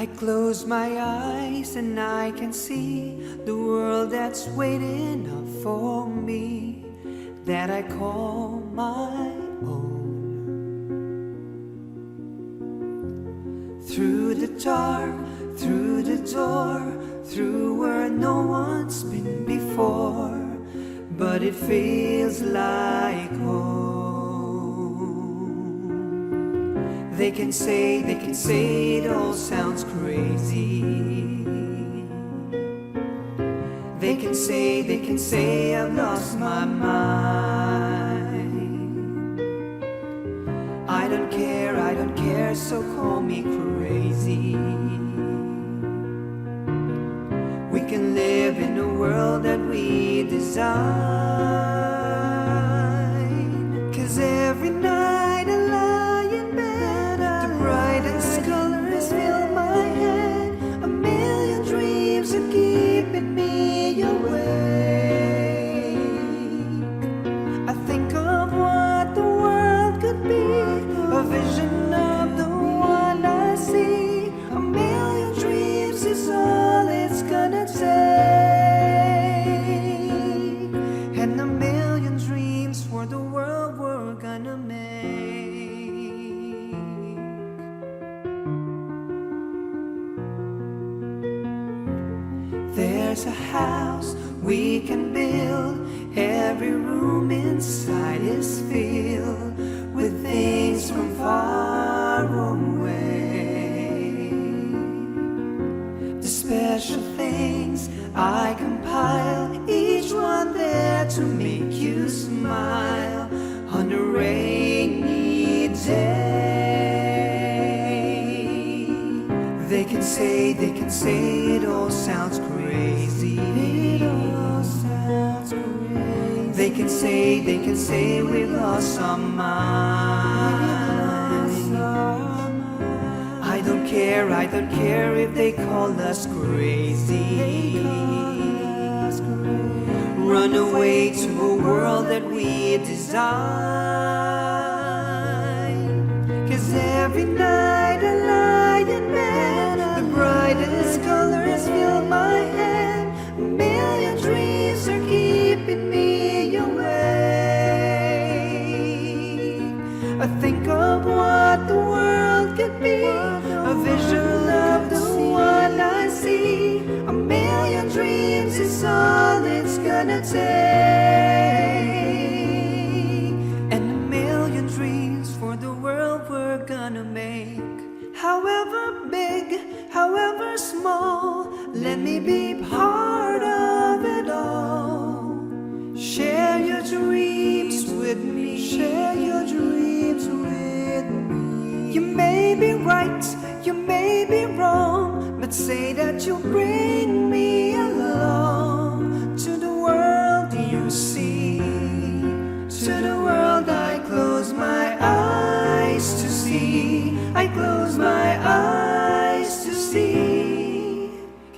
I close my eyes and I can see the world that's waiting up for me, that I call my own. Through the dark, through the door, through where no one's been before, but it feels like home. They can say it all sounds crazy. They can say I've lost my mind. I don't care, so call me crazy. We can live in a world that we design. 'Cause every night I lie in bed, the brightest colors fill my head. A million dreams are keeping me awake. I think of what the world could be, a vision of the one I see. A million dreams is all it's gonna take, and a million dreams for the world we're gonna make. There's a house we can build, every room inside is filled with things from far away. The special things I compile, each one there to make you smile on a rainy day. They can say it all sounds crazy. It all sounds crazy. They can say we've lost our mind. I don't care if they call us crazy. Run away to a world that we design. 'Cause every night I lie in bed, the brightest colors fill my head. A million dreams are keeping me awake. I think of what the world could be, a vision of the one I see. A million dreams is all it's gonna take, and a million dreams for the world we're gonna make. However big, however small, let me be part of it all. Share your dreams with me. Share your dreams with me. You may be right, you may be wrong, but say that you'll bring me along to the world you see. To the world I close my eyes to see. I close my eyes to see.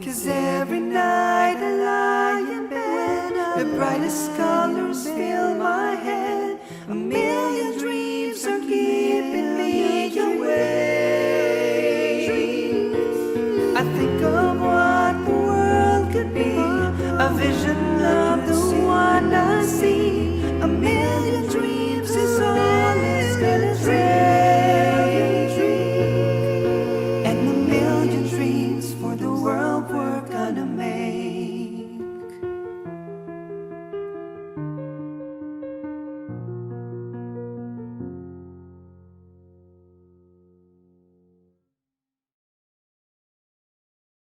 'Cause every night I lie in bed, the brightest colors fill my head. A million dreams are keeping me awake. I think of what the world could be, a vision of the one I see. A million dreams